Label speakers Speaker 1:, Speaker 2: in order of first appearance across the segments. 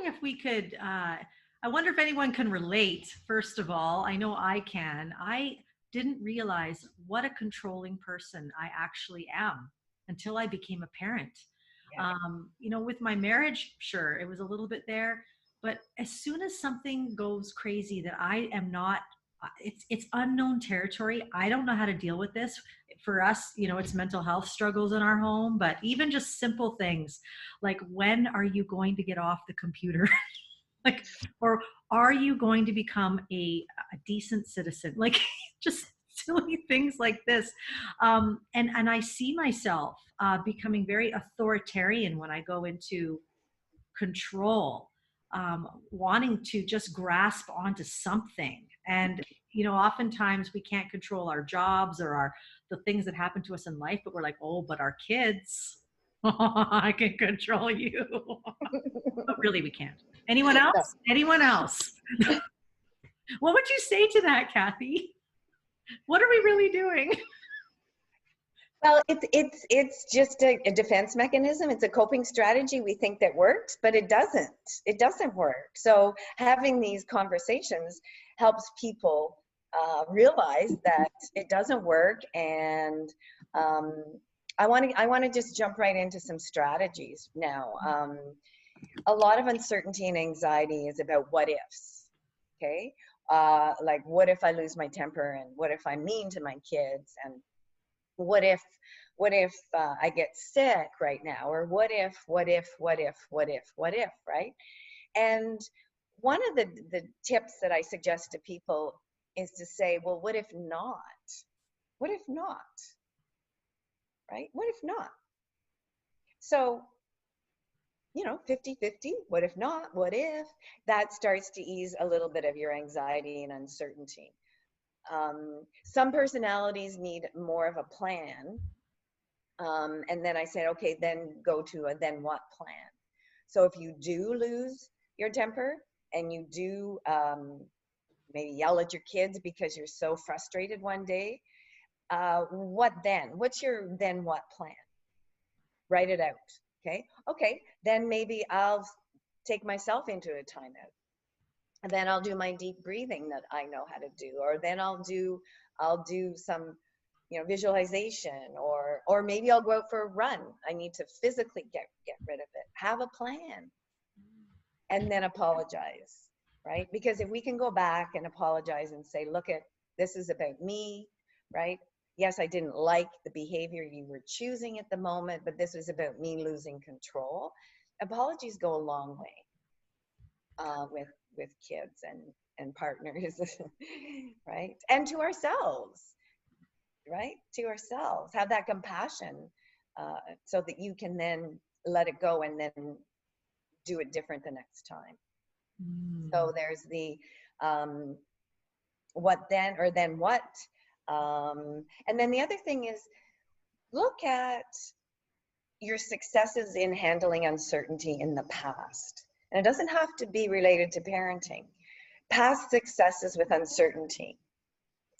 Speaker 1: wondering if we could, I wonder if anyone can relate, first of all. I know I can. I didn't realize what a controlling person I actually am until I became a parent.
Speaker 2: Yeah.
Speaker 1: With my marriage, sure, it was a little bit there, but as soon as something goes crazy that I am not, it's unknown territory. I don't know how to deal with this. For us, it's mental health struggles in our home, but even just simple things like, when are you going to get off the computer? Like, or are you going to become a decent citizen? Like, just silly things like this. And I see myself becoming very authoritarian when I go into control, wanting to just grasp onto something. And oftentimes we can't control our jobs or the things that happen to us in life, but we're like, oh, but our kids, I can control you. But really, we can't. Anyone else?
Speaker 2: No.
Speaker 1: Anyone else? What would you say to that, Cathy? What are we really doing?
Speaker 2: Well, it's just a defense mechanism. It's a coping strategy we think that works, but it doesn't. It doesn't work. So having these conversations helps people realize that it doesn't work. And I want to just jump right into some strategies now. A lot of uncertainty and anxiety is about what ifs. Okay, like, what if I lose my temper, and what if I'm mean to my kids, and what if I get sick right now, or what if, right? And one of the tips that I suggest to people is to say, well, what if not? What if not? Right? What if not? So, 50-50, what if not? What if? That starts to ease a little bit of your anxiety and uncertainty. Some personalities need more of a plan. And then I said, okay, then go to a then what plan. So if you do lose your temper and you do maybe yell at your kids because you're so frustrated one day, what then? What's your then what plan? Write it out. Okay, then maybe I'll take myself into a timeout. And then I'll do my deep breathing that I know how to do, or then I'll do some visualization, or maybe I'll go out for a run. I need to physically get rid of it. Have a plan, and then apologize, right? Because if we can go back and apologize and say, look, this is about me, right? Yes, I didn't like the behavior you were choosing at the moment, but this was about me losing control. Apologies go a long way with kids and partners, right? And to ourselves, right? To ourselves. Have that compassion so that you can then let it go and then do it different the next time. So there's the what then, or then what. And then the other thing is, look at your successes in handling uncertainty in the past. And it doesn't have to be related to parenting. Past successes with uncertainty.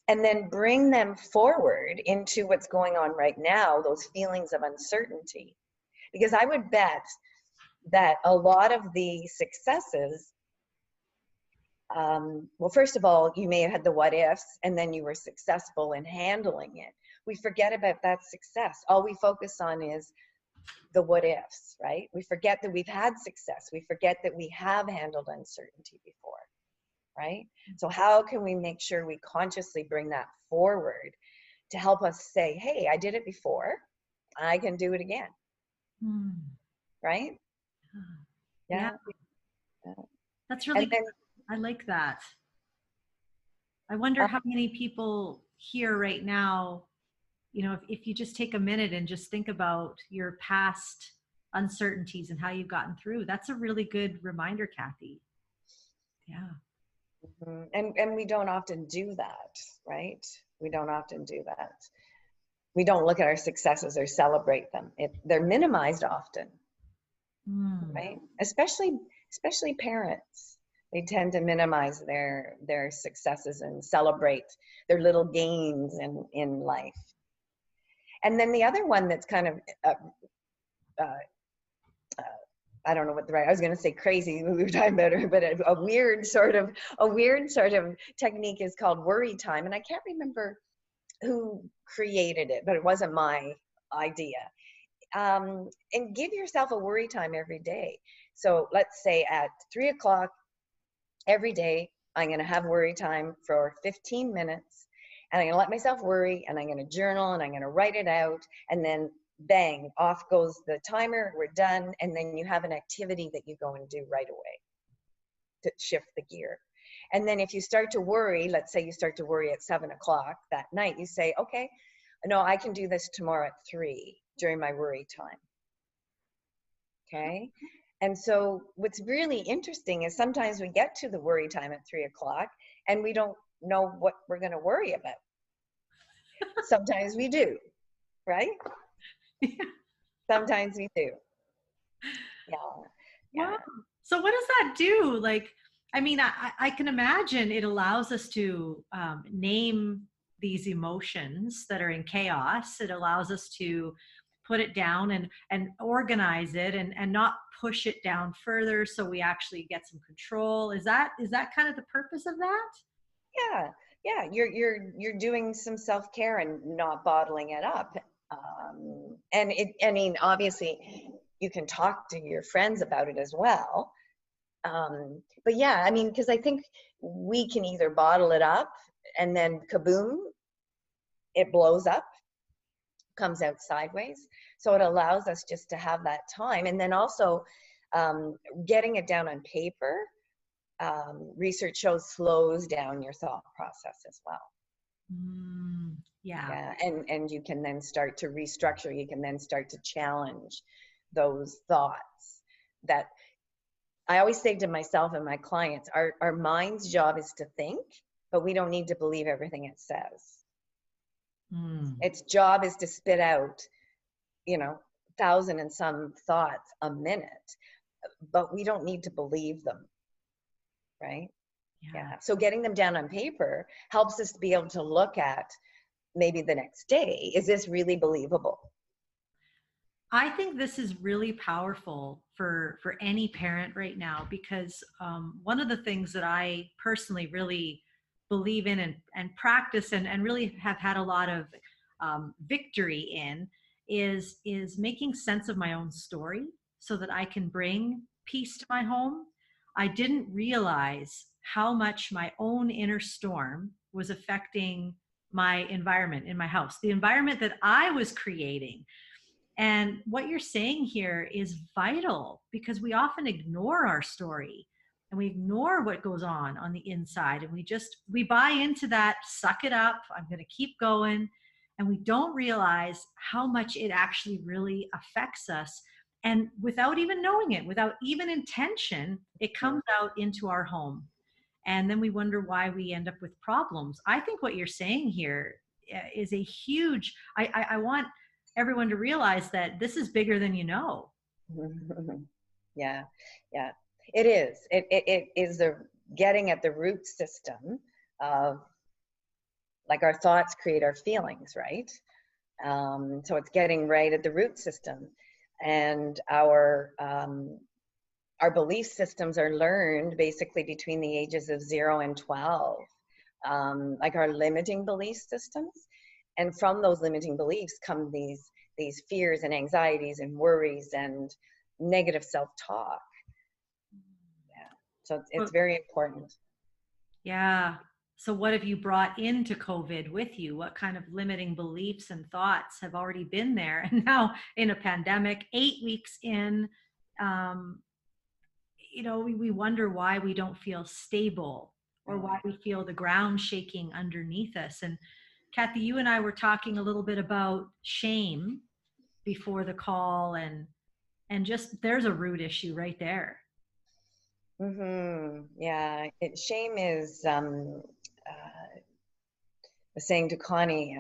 Speaker 2: And then bring them forward into what's going on right now, those feelings of uncertainty. Because I would bet that a lot of the successes, well, first of all, you may have had the what ifs, and then you were successful in handling it. We forget about that success. All we focus on is the what ifs, right? We forget that we've had success. We forget that we have handled uncertainty before, right? So how can we make sure we consciously bring that forward to help us say, hey, I did it before, I can do it again, right?
Speaker 1: Yeah. That's really good. I like that. I wonder how many people here right now, if you just take a minute and just think about your past uncertainties and how you've gotten through. That's a really good reminder, Cathy. Yeah.
Speaker 2: And we don't often do that, right? We don't often do that. We don't look at our successes or celebrate them. They're minimized often, right? Especially parents. They tend to minimize their successes and celebrate their little gains in life. And then the other one that's kind of I don't know what the right, I was going to say crazy, we were talking about it, but a weird sort of technique is called worry time. And I can't remember who created it, but it wasn't my idea. And give yourself a worry time every day. So let's say at 3 o'clock every day, I'm going to have worry time for 15 minutes, and I'm going to let myself worry, and I'm going to journal, and I'm going to write it out, and then bang, off goes the timer, we're done, and then you have an activity that you go and do right away to shift the gear. And then if you start to worry, let's say you start to worry at 7 o'clock that night, you say, okay, no, I can do this tomorrow at 3 during my worry time. Okay. And so what's really interesting is sometimes we get to the worry time at 3 o'clock and we don't know what we're going to worry about. Sometimes we do, right?
Speaker 1: Yeah.
Speaker 2: Sometimes we do. Yeah. Yeah.
Speaker 1: Wow. So what does that do? Like, I mean, I can imagine it allows us to name these emotions that are in chaos. It allows us to put it down and organize it and not push it down further, so we actually get some control. Is that kind of the purpose of that?
Speaker 2: Yeah. Yeah. You're doing some self-care and not bottling it up. And I mean, obviously you can talk to your friends about it as well. But yeah, I mean, because I think we can either bottle it up and then kaboom, it blows up, comes out sideways. So it allows us just to have that time. And then also getting it down on paper, research shows slows down your thought process as well.
Speaker 1: Yeah.
Speaker 2: Yeah, and you can then start to restructure, you can then start to challenge those thoughts that I always say to myself and my clients, our mind's job is to think, but we don't need to believe everything it says. Its job is to spit out, 1,000 and some thoughts a minute, but we don't need to believe them, right? Yeah. So getting them down on paper helps us to be able to look at maybe the next day, is this really believable?
Speaker 1: I think this is really powerful for any parent right now, because one of the things that I personally really believe in and practice and really have had a lot of victory in is making sense of my own story so that I can bring peace to my home. I didn't realize how much my own inner storm was affecting my environment in my house, the environment that I was creating. And what you're saying here is vital, because we often ignore our story and we ignore what goes on the inside, and we buy into that, suck it up, I'm going to keep going, and we don't realize how much it actually really affects us. And without even knowing it, without even intention, it comes out into our home. And then we wonder why we end up with problems. I think what you're saying here is a huge, I want everyone to realize that this is bigger than you know.
Speaker 2: Yeah, yeah, it is. It is the getting at the root system of, like, our thoughts create our feelings, right? So it's getting right at the root system, and our belief systems are learned basically between the ages of 0 and 12, like our limiting belief systems. And from those limiting beliefs come these fears and anxieties and worries and negative self-talk. Yeah. So it's very important.
Speaker 1: Yeah. So what have you brought into COVID with you? What kind of limiting beliefs and thoughts have already been there? And now in a pandemic, 8 weeks in, we wonder why we don't feel stable, or why we feel the ground shaking underneath us. And Cathy, you and I were talking a little bit about shame before the call, and just there's a root issue right there.
Speaker 2: Yeah, shame is saying to Connie,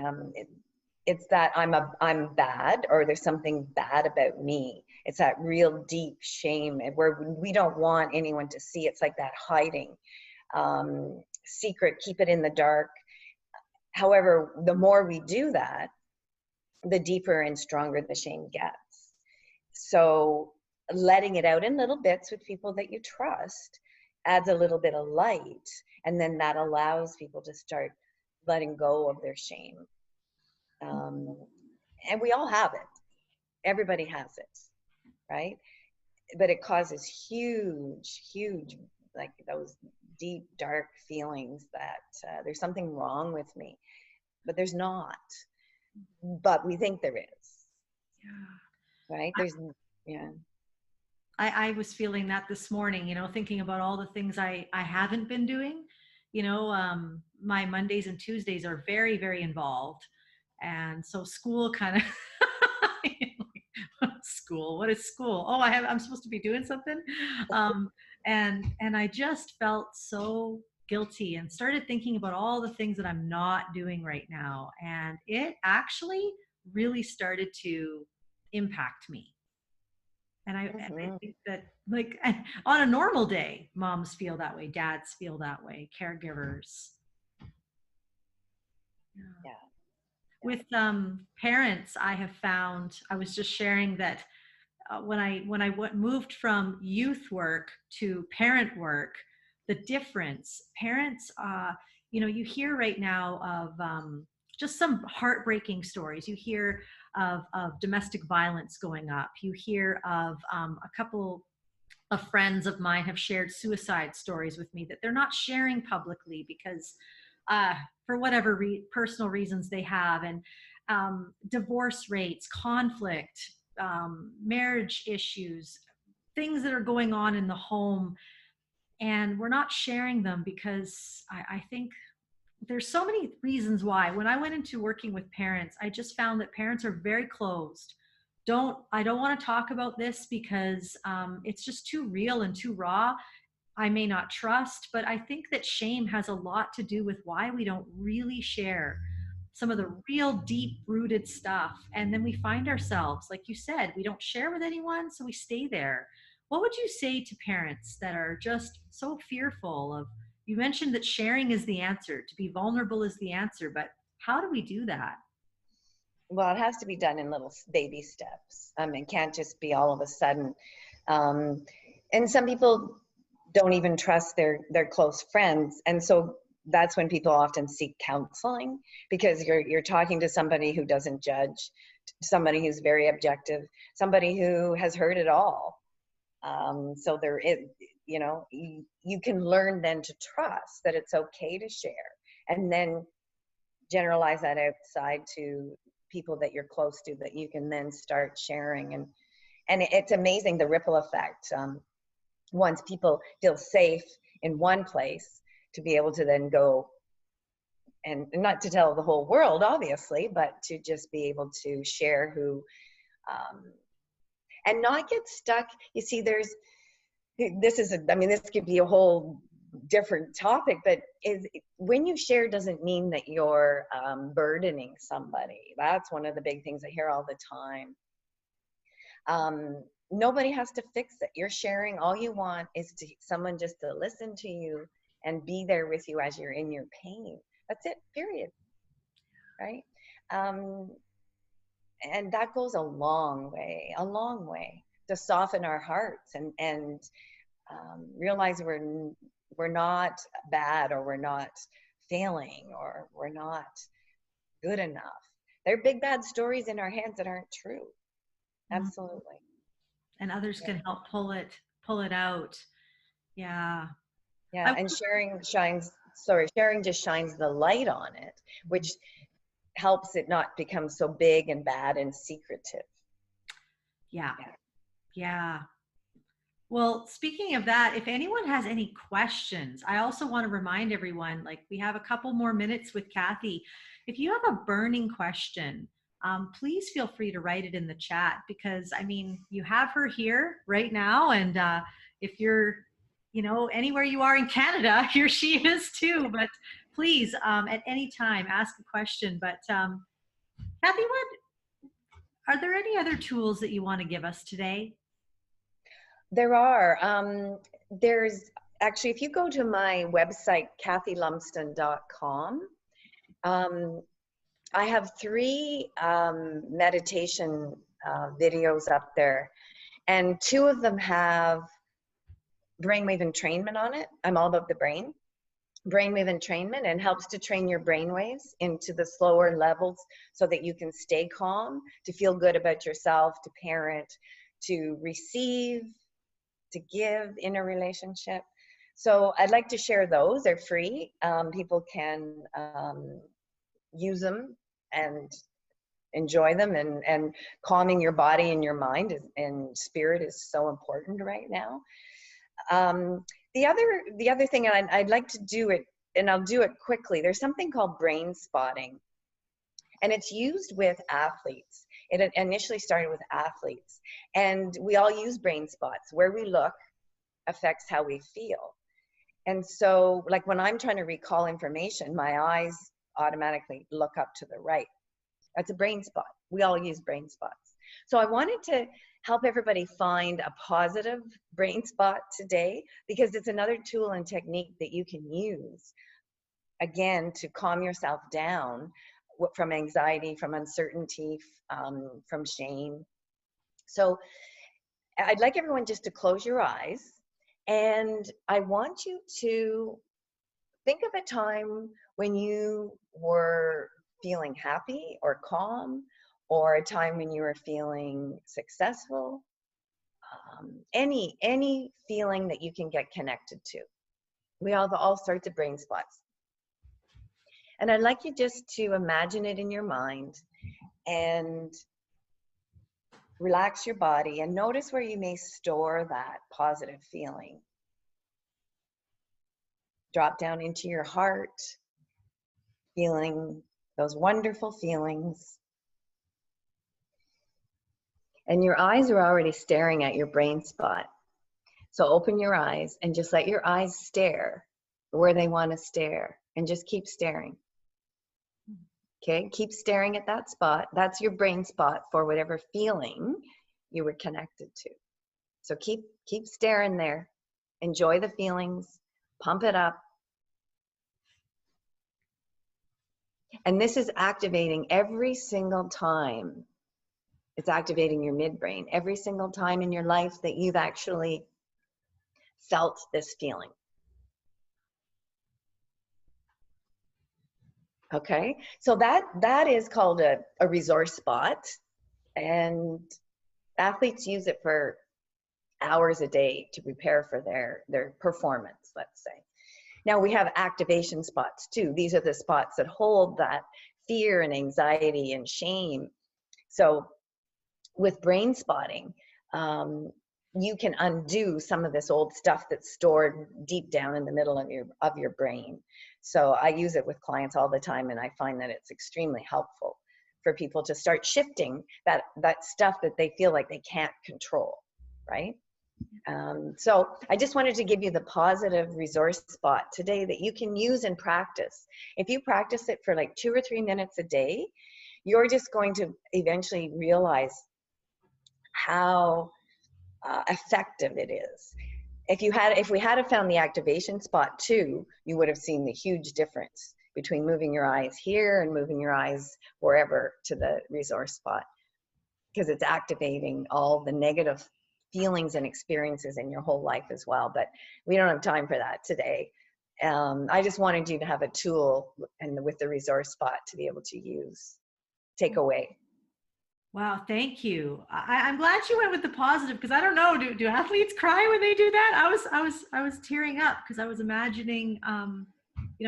Speaker 2: it's that I'm bad, or there's something bad about me. It's that real deep shame where we don't want anyone to see. It's like that hiding, secret, keep it in the dark. However, the more we do that, the deeper and stronger the shame gets. So letting it out in little bits with people that you trust adds a little bit of light, and then that allows people to start letting go of their shame. And we all have it. Everybody has it, right? But it causes huge, like those deep, dark feelings that there's something wrong with me, but there's not. But we think there is. Yeah. Right? There's, yeah.
Speaker 1: I was feeling that this morning, thinking about all the things I haven't been doing. My Mondays and Tuesdays are very, very involved. And so school kind of, school, what is school? Oh, I'm supposed to be doing something. And I just felt so guilty and started thinking about all the things that I'm not doing right now. And it actually really started to impact me. And I think that, like, on a normal day, moms feel that way, dads feel that way, caregivers.
Speaker 2: Yeah.
Speaker 1: With parents, I have found, I was just sharing that when I moved from youth work to parent work, the difference, parents, you hear right now of just some heartbreaking stories. You hear of domestic violence going up. You hear of a couple of friends of mine have shared suicide stories with me that they're not sharing publicly because for whatever personal reasons they have. And divorce rates, conflict, marriage issues, things that are going on in the home. And we're not sharing them because I think there's so many reasons why. When I went into working with parents, I just found that parents are very closed. I don't want to talk about this because it's just too real and too raw. I may not trust, but I think that shame has a lot to do with why we don't really share some of the real deep rooted stuff. And then we find ourselves, like you said, we don't share with anyone, so we stay there. What would you say to parents that are just so fearful of, you mentioned that sharing is the answer, to be vulnerable is the answer, but how do we do that?
Speaker 2: Well, it has to be done in little baby steps. It can't just be all of a sudden. And some people don't even trust their close friends, and so that's when people often seek counseling, because you're talking to somebody who doesn't judge, somebody who's very objective, somebody who has heard it all. So there is, you can learn then to trust that it's okay to share, and then generalize that outside to people that you're close to, that you can then start sharing. And it's amazing the ripple effect. Once people feel safe in one place, to be able to then go, and not to tell the whole world, obviously, but to just be able to share and not get stuck. You see, this could be a whole different topic, but when you share doesn't mean that you're burdening somebody. That's one of the big things I hear all the time. Nobody has to fix it. You're sharing. All you want is someone just to listen to you and be there with you as you're in your pain. That's it, period. Right? And that goes a long way to soften our hearts and realize we're not bad, or we're not failing, or we're not good enough. There are big bad stories in our heads that aren't true. Absolutely.
Speaker 1: And others can help pull it out. Yeah.
Speaker 2: Yeah. And sharing just shines the light on it, which helps it not become so big and bad and secretive.
Speaker 1: Yeah. Well, speaking of that, if anyone has any questions, I also want to remind everyone, like, we have a couple more minutes with Cathy. If you have a burning question, please feel free to write it in the chat, because you have her here right now. And if you're, anywhere you are in Canada, here she is too. But please, at any time, ask a question. But Cathy, are there any other tools that you want to give us today?
Speaker 2: There are. There's actually, if you go to my website, cathylumsden.com, I have 3 meditation videos up there. And 2 of them have brainwave entrainment on it. I'm all about the brain. Brainwave entrainment, and helps to train your brain waves into the slower levels so that you can stay calm, to feel good about yourself, to parent, to receive, to give in a relationship. So I'd like to share those. They're free. People can use them and enjoy them, and calming your body and your mind and spirit is so important right now. The other thing, and I'd like to do it, and I'll do it quickly. There's something called brain spotting, and it's used with athletes. It initially started with athletes, and we all use brain spots. Where we look affects how we feel. And so, like when I'm trying to recall information, my eyes automatically look up to the right. That's a brain spot. We all use brain spots. So I wanted to help everybody find a positive brain spot today, because it's another tool and technique that you can use, again, to calm yourself down from anxiety, from uncertainty, from shame. So I'd like everyone just to close your eyes, and I want you to think of a time when you were feeling happy or calm, or a time when you were feeling successful, any feeling that you can get connected to. We all have all sorts of brain spots. And I'd like you just to imagine it in your mind and relax your body and notice where you may store that positive feeling. Drop down into your heart, feeling those wonderful feelings. And your eyes are already staring at your brain spot. So open your eyes and just let your eyes stare where they want to stare, and just keep staring. Okay, keep staring at that spot. That's your brain spot for whatever feeling you were connected to. So keep staring there. Enjoy the feelings, pump it up. And this is activating every single time. It's activating your midbrain every single time in your life that you've actually felt this feeling. Okay, so that is called a resource spot, and athletes use it for hours a day to prepare for their performance, let's say. Now we have activation spots too. These are the spots that hold that fear and anxiety and shame. So with brain spotting, you can undo some of this old stuff that's stored deep down in the middle of your brain. So I use it with clients all the time, and I find that it's extremely helpful for people to start shifting that stuff that they feel like they can't control, right? So I just wanted to give you the positive resource spot today that you can use and practice. If you practice it for like 2 or 3 minutes a day, you're just going to eventually realize how effective it is. If we had found the activation spot too, you would have seen the huge difference between moving your eyes here and moving your eyes wherever to the resource spot, because it's activating all the negative feelings and experiences in your whole life as well. But we don't have time for that today. I just wanted you to have a tool and with the resource spot to be able to use, take away.
Speaker 1: Wow, thank you. I'm glad you went with the positive, because I don't know, do athletes cry when they do that? I was tearing up because I was imagining, I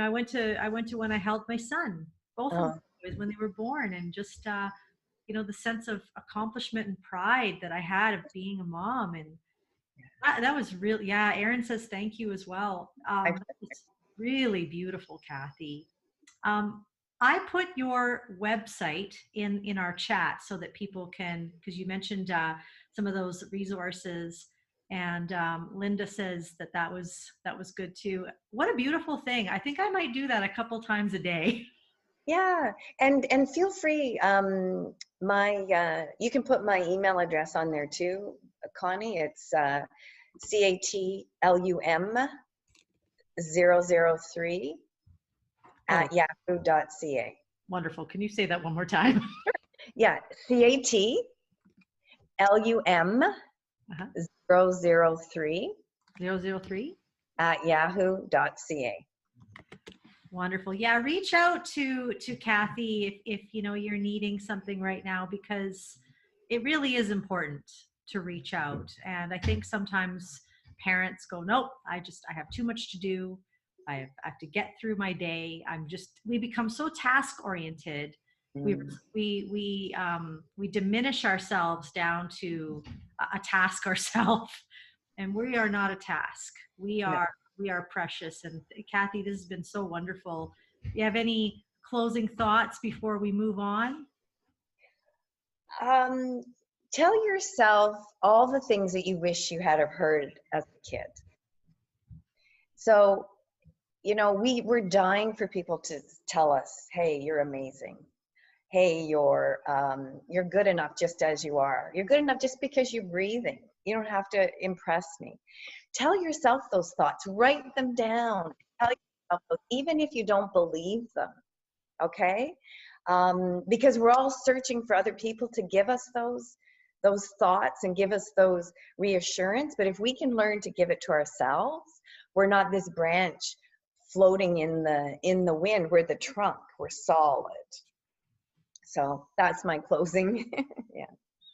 Speaker 1: went to when I held my son, both of them when they were born, and just the sense of accomplishment and pride that I had of being a mom, and that was really, yeah. Erin says thank you as well. That was really beautiful, Cathy. I put your website in our chat so that people can, because you mentioned some of those resources, and Linda says that was good too. What a beautiful thing. I think I might do that a couple times a day.
Speaker 2: Yeah, and feel free. You can put my email address on there too, Connie. It's CATLUM003 at yahoo.ca.
Speaker 1: Wonderful. Can you say that one more time?
Speaker 2: Yeah, CATLUM003
Speaker 1: Uh-huh.
Speaker 2: 003
Speaker 1: 003.
Speaker 2: at yahoo.ca.
Speaker 1: Wonderful. Yeah, reach out to Cathy if you know you're needing something right now, because it really is important to reach out. And I think sometimes parents go, nope, I have too much to do. I have to get through my day. We become so task oriented.
Speaker 2: Mm.
Speaker 1: We diminish ourselves down to a task ourselves, and we are not a task.
Speaker 2: No.
Speaker 1: We are precious. And Cathy, this has been so wonderful. Do you have any closing thoughts before we move on?
Speaker 2: Tell yourself all the things that you wish you had have heard as a kid. So, you know, we're dying for people to tell us, hey, you're amazing. Hey, you're good enough just as you are. You're good enough just because you're breathing. You don't have to impress me. Tell yourself those thoughts. Write them down. Tell yourself those, even if you don't believe them. Okay? Because we're all searching for other people to give us those thoughts and give us those reassurance. But if we can learn to give it to ourselves, we're not this branch floating in the wind. We're the trunk. We're solid. So that's my closing. Yeah.